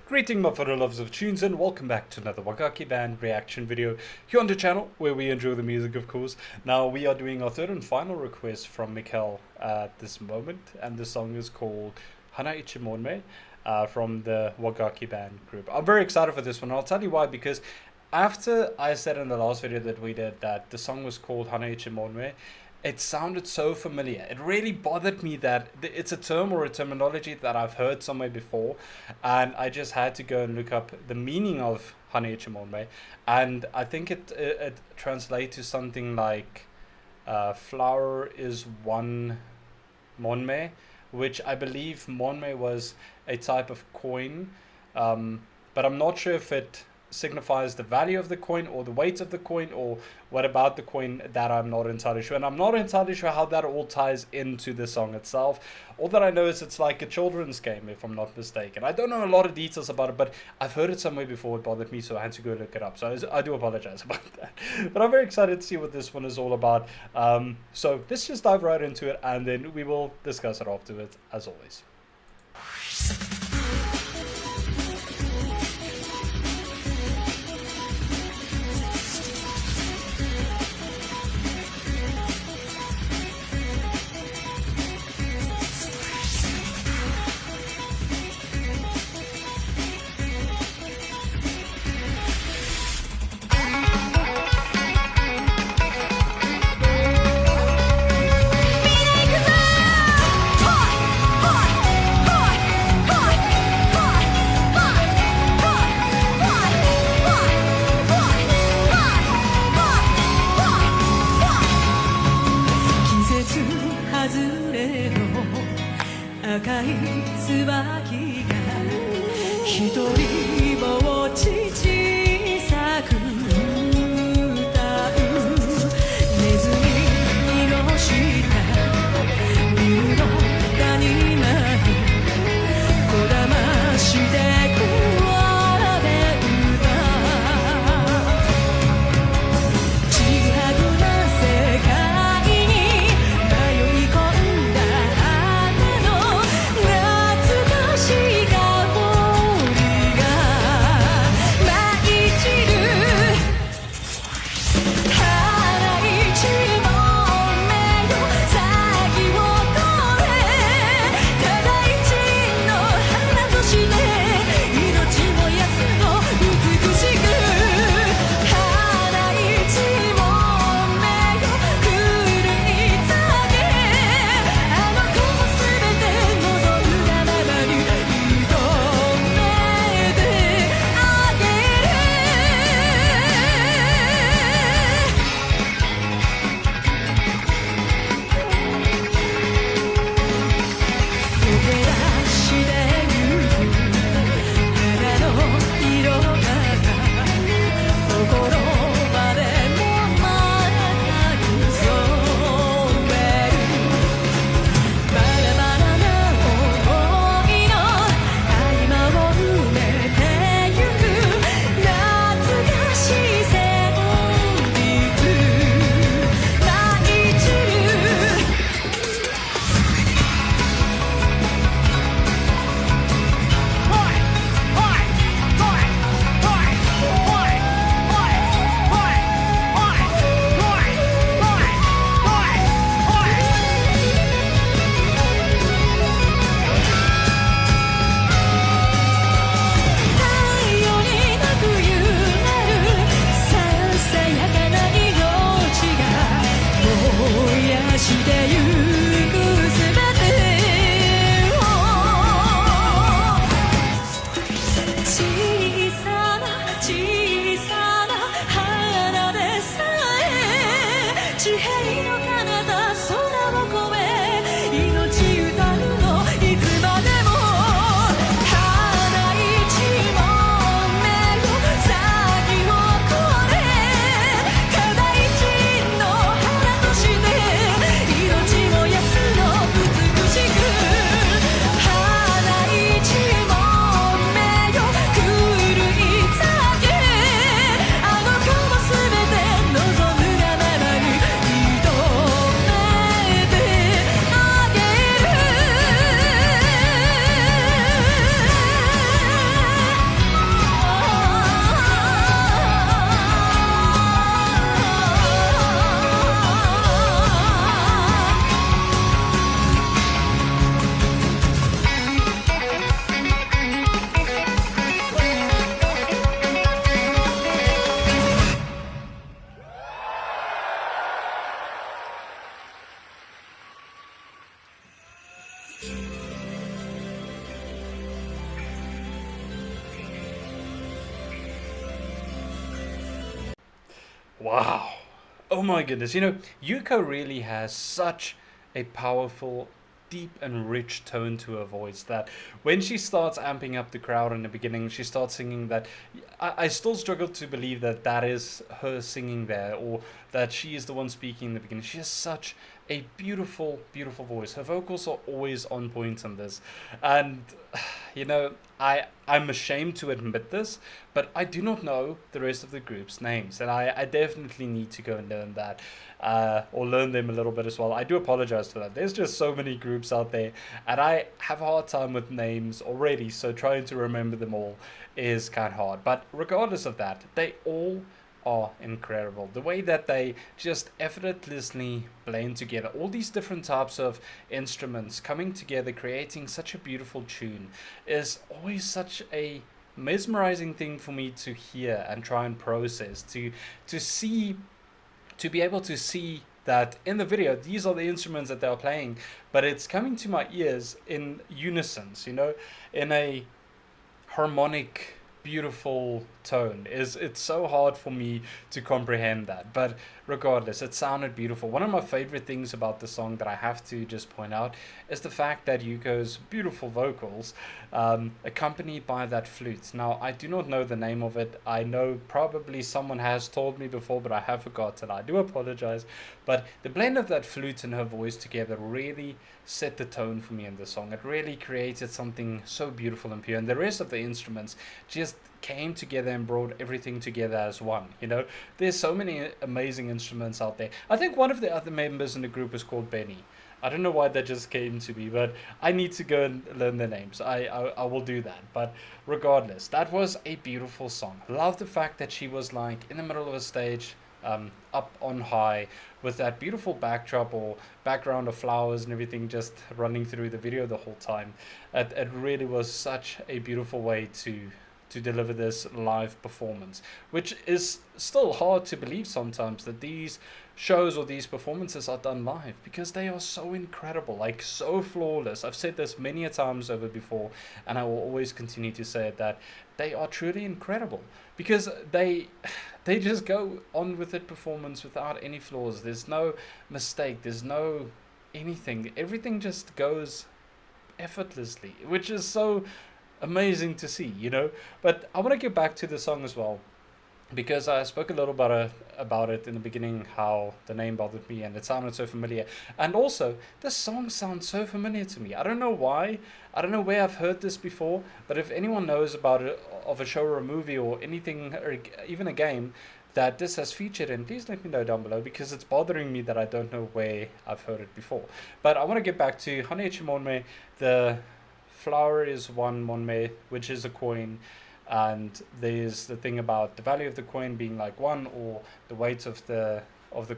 Greeting my fellow lovers of tunes and welcome back to another Wagakki band reaction video here on the channel where we enjoy the music, of course. Now we are doing our third and final request from Mikkel at this moment, and the song is called Hana, Ichi, Monme from the Wagakki band group. I'm very excited for this one. I'll tell you why, because after I said in the last video that we did that the song was called Hana, Ichi, Monme, it sounded so familiar. It really bothered me that it's a term or a terminology that I've heard somewhere before, and I just had to go and look up the meaning of Hana, Ichi, Monme, and I think it translates to something like flower is one Monme, which I believe Monme was a type of coin, but I'm not sure if it signifies the value of the coin or the weight of the coin or what about the coin. That I'm not entirely sure, and I'm not entirely sure how that all ties into the song itself. All that I know is it's like a children's game, if I'm not mistaken. I don't know a lot of details about it, but I've heard it somewhere before. It bothered me, so I had to go look it up, so I do apologize about that. But I'm very excited to see what this one is all about, so let's just dive right into it and then we will discuss it afterwards, as always. 赤い椿が一人ぼっち小さく歌うネズミの下竜の谷間にこだましてくわべ歌ちぐはぐな世界に迷い込んだ懐かしい香りが Wow. Oh my goodness. Yuko really has such a powerful, deep, and rich tone to her voice that when she starts amping up the crowd in the beginning, she starts singing that. I still struggle to believe that that is her singing there, or that she is the one speaking in the beginning. She has such a beautiful, beautiful voice. Her vocals are always on point on this. And, I'm ashamed to admit this, but I do not know the rest of the group's names, and I definitely need to go and learn that, or learn them a little bit as well. I do apologize for that. There's just so many groups out there, and I have a hard time with names already, so trying to remember them all is kind of hard. But regardless of that, they all are incredible. The way that they just effortlessly blend together, all these different types of instruments coming together, creating such a beautiful tune, is always such a mesmerizing thing for me to hear and try and process, to see, to be able to see that in the video these are the instruments that they're playing, but it's coming to my ears in unison, in a harmonic, beautiful tone. It's so hard for me to comprehend that, but regardless, it sounded beautiful. One of my favorite things about the song that I have to just point out is the fact that Yuko's beautiful vocals, accompanied by that flute. Now, I do not know the name of it. I know probably someone has told me before, but I have forgotten. I do apologize, but the blend of that flute and her voice together really set the tone for me in the song. It really created something so beautiful and pure, and the rest of the instruments just came together and brought everything together as one. There's so many amazing instruments out there. I think one of the other members in the group is called Benny. I don't know why that just came to me, but I need to go and learn the names. I will do that. But regardless, that was a beautiful song. Love the fact that she was like in the middle of a stage, up on high, with that beautiful backdrop or background of flowers and everything just running through the video the whole time. It really was such a beautiful way to deliver this live performance, which is still hard to believe sometimes that these shows or these performances are done live, because they are so incredible, like so flawless. I've said this many a times over before, and I will always continue to say it, that they are truly incredible, because they just go on with that performance without any flaws. There's no mistake, there's no anything, everything just goes effortlessly, which is so amazing to see. But I want to get back to the song as well, because I spoke a little about it in the beginning, how the name bothered me and it sounded so familiar. And also, this song sounds so familiar to me. I don't know why. I don't know where I've heard this before, but if anyone knows about it, of a show or a movie or anything, or even a game that this has featured in, please let me know down below, because it's bothering me that I don't know where I've heard it before. But I want to get back to Hana, Ichi, Monme. The flower is one Monme, which is a coin, and there's the thing about the value of the coin being like one, or the weight of the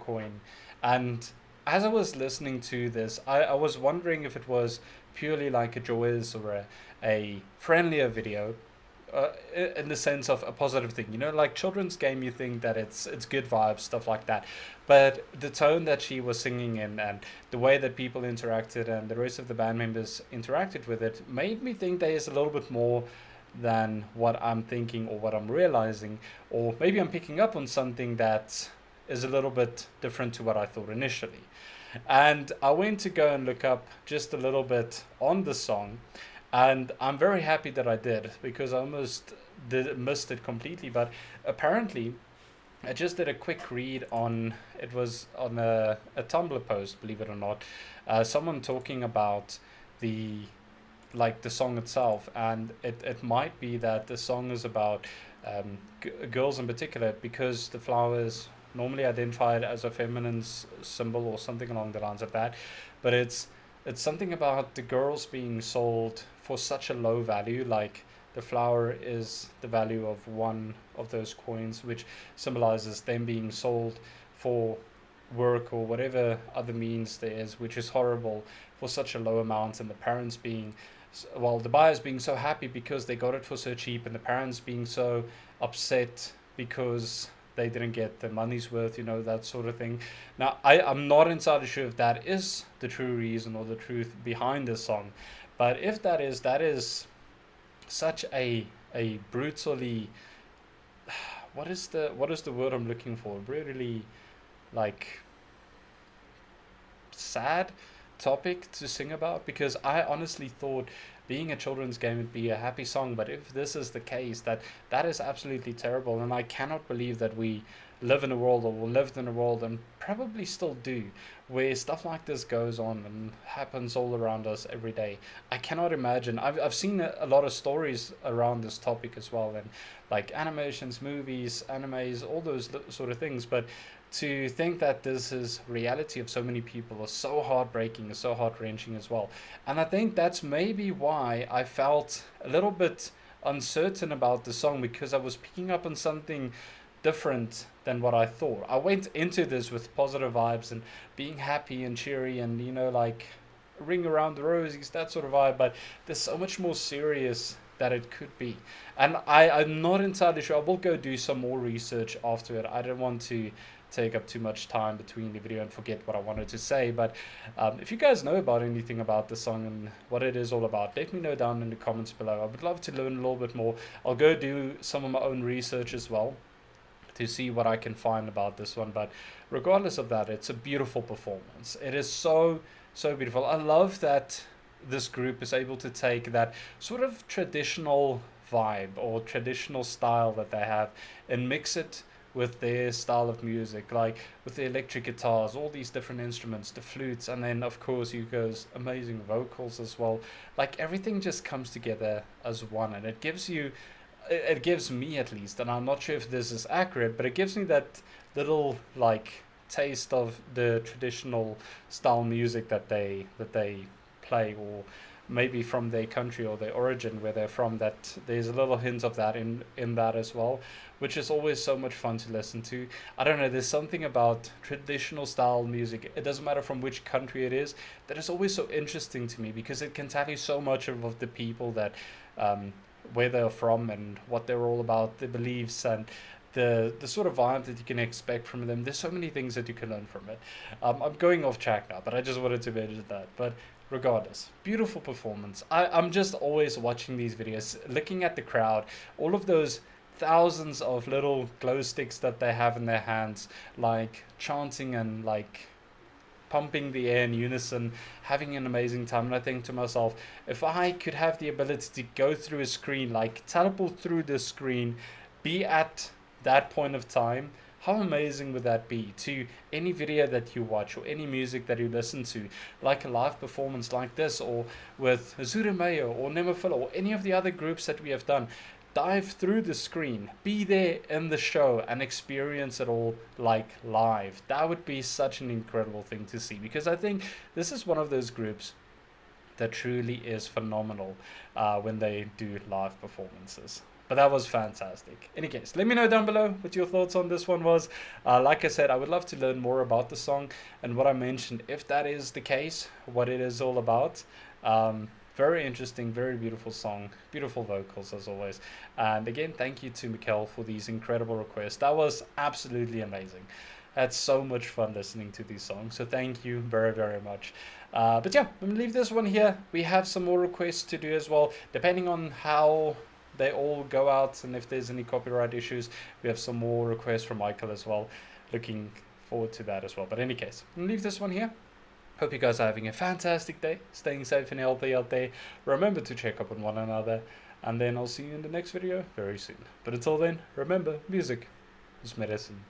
coin. And as I was listening to this, I was wondering if it was purely like a Joyous or a friendlier video, in the sense of a positive thing, like children's game. You think that it's good vibes, stuff like that, but the tone that she was singing in, and the way that people interacted and the rest of the band members interacted with it, made me think there is a little bit more than what I'm thinking or what I'm realizing, or maybe I'm picking up on something that is a little bit different to what I thought initially. And I went to go and look up just a little bit on the song, and I'm very happy that I did, because I almost missed it completely. But apparently, I just did a quick read on, it was on a Tumblr post, believe it or not, someone talking about the song itself, and it might be that the song is about girls in particular, because the flower is normally identified as a feminine symbol or something along the lines of that. But it's something about the girls being sold for such a low value, like the flower is the value of one of those coins, which symbolizes them being sold for work or whatever other means there is, which is horrible, for such a low amount, and the parents being, well, the buyers being so happy because they got it for so cheap, and the parents being so upset because they didn't get the money's worth, that sort of thing. Now, I'm not entirely sure if that is the true reason or the truth behind this song, but if that is such a brutally, what is the word I'm looking for? Brutally, like, sad topic to sing about, because I honestly thought being a children's game would be a happy song, but if this is the case, that is absolutely terrible, and I cannot believe that we live in a world, or lived in a world, and probably still do, where stuff like this goes on and happens all around us every day. I cannot imagine. I've seen a lot of stories around this topic as well, and like animations, movies, animes, all those sort of things, but to think that this is reality of so many people is so heartbreaking, is so heart-wrenching as well. And I think that's maybe why I felt a little bit uncertain about the song, because I was picking up on something different than what I thought. I went into this with positive vibes and being happy and cheery and, like, ring around the rosies, that sort of vibe, but there's so much more serious that it could be. And I'm not entirely sure. I will go do some more research after it. I don't want to take up too much time between the video and forget what I wanted to say, but if you guys know about anything about the song and what it is all about, let me know down in the comments below. I would love to learn a little bit more. I'll go do some of my own research as well to see what I can find about this one, but regardless of that, it's a beautiful performance. It is so beautiful. I love that this group is able to take that sort of traditional vibe or traditional style that they have and mix it with their style of music, like with the electric guitars, all these different instruments, the flutes, and then of course Yuko's amazing vocals as well. Like, everything just comes together as one, and it gives me at least, and I'm not sure if this is accurate, but it gives me that little, like, taste of the traditional style music that they play, or maybe from their country or their origin where they're from, that there's a little hint of that in that as well, which is always so much fun to listen to. I don't know, there's something about traditional style music, it doesn't matter from which country it is, that is always so interesting to me, because it can tell you so much of the people that where they're from and what they're all about, their beliefs, and the sort of vibe that you can expect from them. There's so many things that you can learn from it. I'm going off track now, but I just wanted to mention that. But regardless, beautiful performance. I'm just always watching these videos, looking at the crowd, all of those thousands of little glow sticks that they have in their hands, like chanting and like pumping the air in unison, having an amazing time. And I think to myself, if I could have the ability to go through a screen, like teleport through the screen, be at that point of time, how amazing would that be to any video that you watch or any music that you listen to, like a live performance like this, or with Mayo or Nemafilla or any of the other groups that we have done. Dive through the screen, be there in the show and experience it all like live. That would be such an incredible thing to see, because I think this is one of those groups that truly is phenomenal when they do live performances. But that was fantastic. In any case, let me know down below what your thoughts on this one was. Like I said, I would love to learn more about the song and what I mentioned, if that is the case, what it is all about. Very interesting, very beautiful song, beautiful vocals as always. And again, thank you to Mikkel for these incredible requests. That was absolutely amazing. I had so much fun listening to these songs, so thank you very, very much. But yeah, I'm gonna leave this one here. We have some more requests to do as well, depending on how they all go out and if there's any copyright issues. We have some more requests from Michael as well. Looking forward to that as well. But in any case, I'm gonna leave this one here. Hope you guys are having a fantastic day, staying safe and healthy out there. Remember to check up on one another, and then I'll see you in the next video very soon. But until then, remember, music is medicine.